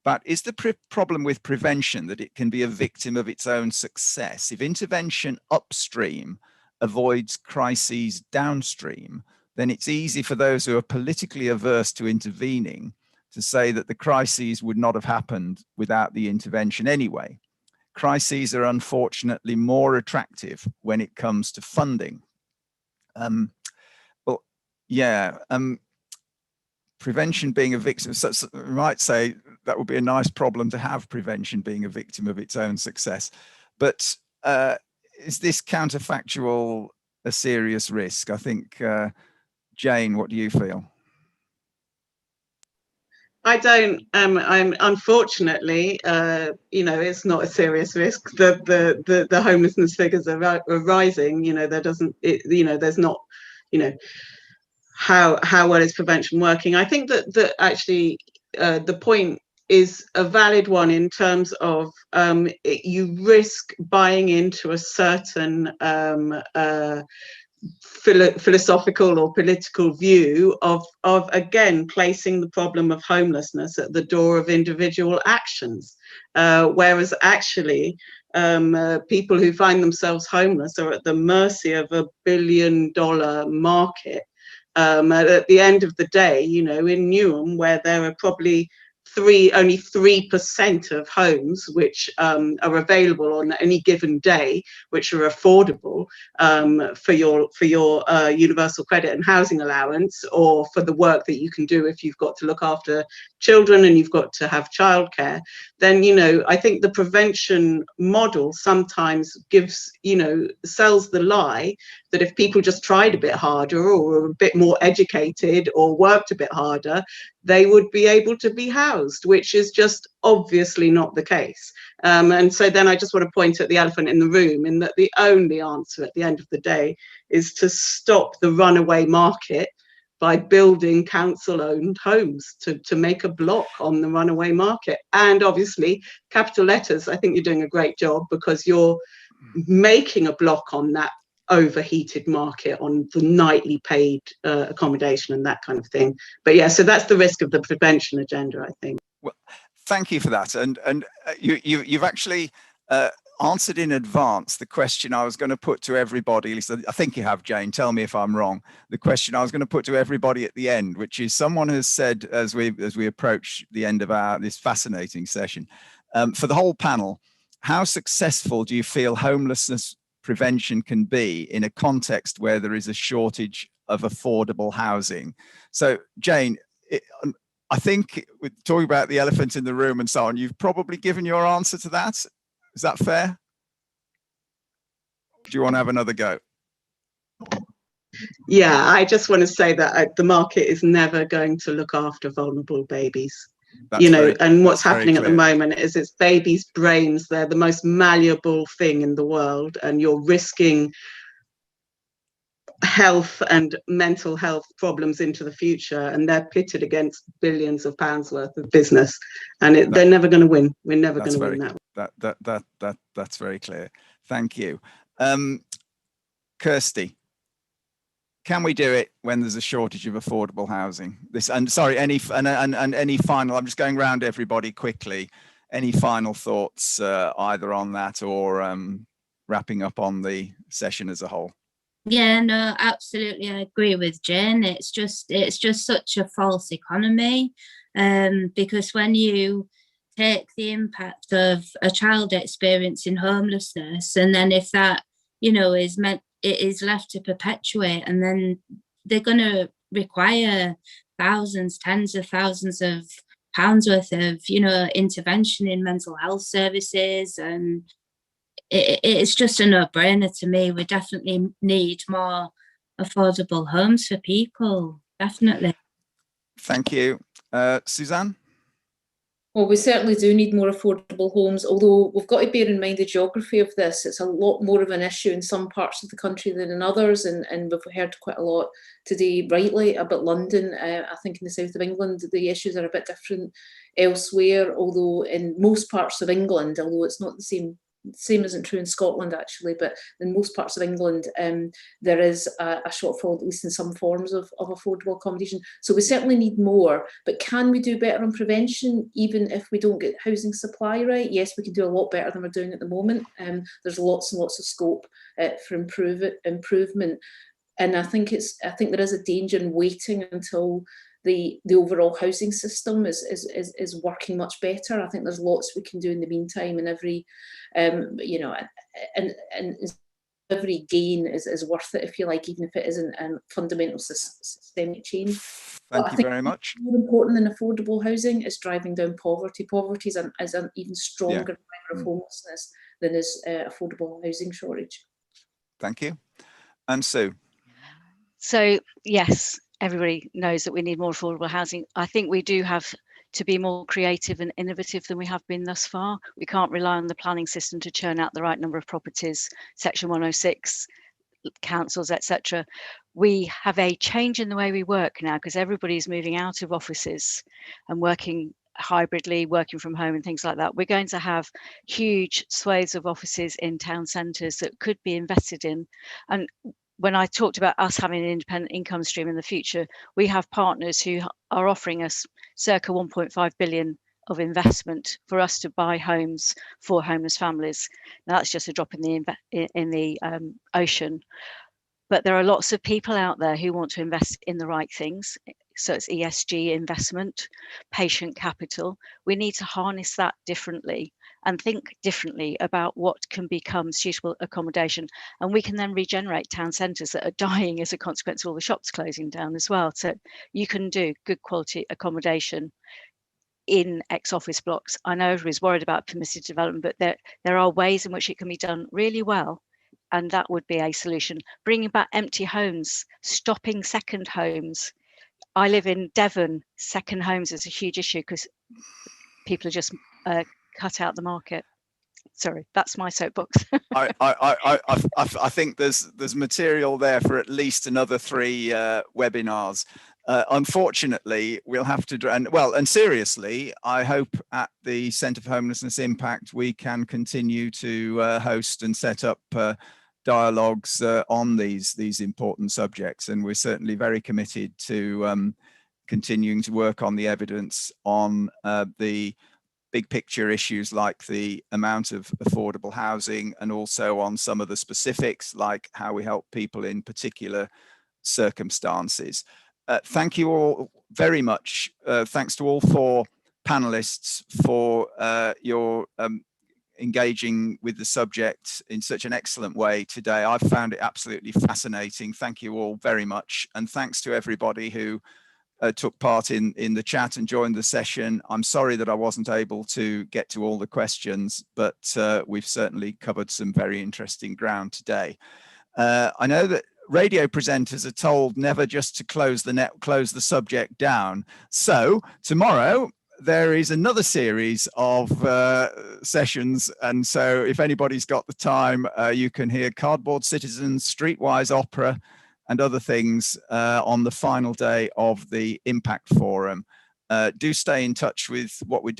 But is the problem with prevention that it can be a victim of its own success? If intervention upstream avoids crises downstream, then it's easy for those who are politically averse to intervening to say that the crises would not have happened without the intervention anyway. Crises are unfortunately more attractive when it comes to funding. Prevention being a victim, so we might say that would be a nice problem to have, prevention being a victim of its own success. But is this counterfactual a serious risk? I think, Jane, what do you feel? I don't. I'm unfortunately, it's not a serious risk. The homelessness figures are rising. There's not, how well is prevention working? I think that actually the point is a valid one in terms of you risk buying into a certain philosophical or political view of again placing the problem of homelessness at the door of individual actions, whereas actually people who find themselves homeless are at the mercy of $1 billion market. At the end of the day, in Newham, where there are probably only 3% of homes which are available on any given day, which are affordable for your universal credit and housing allowance, or for the work that you can do if you've got to look after children and you've got to have childcare, then I think the prevention model sometimes sells the lie that if people just tried a bit harder or were a bit more educated or worked a bit harder, they would be able to be housed, which is just obviously not the case. And so then I just want to point at the elephant in the room, in that the only answer at the end of the day is to stop the runaway market by building council-owned homes, to make a block on the runaway market. And obviously, capital letters, I think you're doing a great job, because you're making a block on that overheated market, on the nightly paid accommodation and that kind of thing. But yeah, so that's the risk of the prevention agenda, I think. Well, thank you for that. And you've actually answered in advance the question I was going to put to everybody. At least I think you have, Jane. Tell me if I'm wrong. The question I was going to put to everybody at the end, which is, someone has said, as we approach the end of this fascinating session, for the whole panel, how successful do you feel homelessness prevention can be in a context where there is a shortage of affordable housing? So, Jane, I think we're talking about the elephant in the room and so on. You've probably given your answer to that. Is that fair? Do you want to have another go? Yeah, I just want to say that the market is never going to look after vulnerable babies. And what's happening at the moment is it's babies' brains. They're the most malleable thing in the world, and you're risking health and mental health problems into the future, and they're pitted against billions of pounds worth of business, and they're never going to win. We're never going to win that. That's very clear. Thank you. Kirsty, can we do it when there's a shortage of affordable housing? Any final, I'm just going around everybody quickly. Any final thoughts either on that or wrapping up on the session as a whole? Yeah, no, absolutely. I agree with Jane. It's just such a false economy, because when you take the impact of a child experiencing homelessness, and then if that, it is left to perpetuate, and then they're going to require thousands, tens of thousands of pounds worth of, intervention in mental health services, and it's just a no-brainer to me. We definitely need more affordable homes for people, definitely. Thank you. Suzanne? Well, we certainly do need more affordable homes, although we've got to bear in mind the geography of this. It's a lot more of an issue in some parts of the country than in others, and we've heard quite a lot today, rightly, about London. I think in the south of England, the issues are a bit different elsewhere, although in most parts of England, although it's not the same same isn't true in Scotland actually, but in most parts of England, there is a shortfall, at least in some forms of affordable accommodation. So we certainly need more, but can we do better on prevention, even if we don't get housing supply right? Yes, we can do a lot better than we're doing at the moment. There's lots and lots of scope for improvement. And I think there is a danger in waiting until the overall housing system is working much better. I think there's lots we can do in the meantime, and every and every gain is worth it, if you like, even if it isn't fundamental systemic change. Thank you very much. More important than affordable housing is driving down poverty. Poverty is an even stronger driver of homelessness than is affordable housing shortage. Thank you. And Sue. So yes, everybody knows that we need more affordable housing. I think we do have to be more creative and innovative than we have been thus far. We can't rely on the planning system to churn out the right number of properties, Section 106, councils, etc. We have a change in the way we work now, because everybody's moving out of offices and working hybridly, working from home and things like that. We're going to have huge swathes of offices in town centres that could be invested in. And when I talked about us having an independent income stream in the future, we have partners who are offering us circa 1.5 billion of investment for us to buy homes for homeless families. Now that's just a drop in the ocean, but there are lots of people out there who want to invest in the right things. So it's ESG investment, patient capital. We need to harness that differently and think differently about what can become suitable accommodation. And we can then regenerate town centres that are dying as a consequence of all the shops closing down as well. So you can do good quality accommodation in ex-office blocks. I know everybody's worried about permitted development, but there are ways in which it can be done really well. And that would be a solution. Bringing back empty homes, stopping second homes. I live in Devon. Second homes is a huge issue because people are just cut out the market. Sorry, that's my soapbox. I think there's material there for at least another 3 webinars. Unfortunately, we'll have to, and seriously, I hope at the Centre for Homelessness Impact we can continue to host and set up dialogues on these important subjects, and we're certainly very committed to continuing to work on the evidence on the big picture issues like the amount of affordable housing, and also on some of the specifics like how we help people in particular circumstances. Thank you all very much. Thanks to all 4 panelists for your engaging with the subject in such an excellent way today. I've found it absolutely fascinating. Thank you all very much. And thanks to everybody who took part in the chat and joined the session. I'm sorry that I wasn't able to get to all the questions, but we've certainly covered some very interesting ground today. I know that radio presenters are told never just to close the subject down. So tomorrow there is another series of sessions, and so if anybody's got the time, you can hear Cardboard Citizens, Streetwise Opera, and other things on the final day of the Impact Forum. Do stay in touch with what we're doing.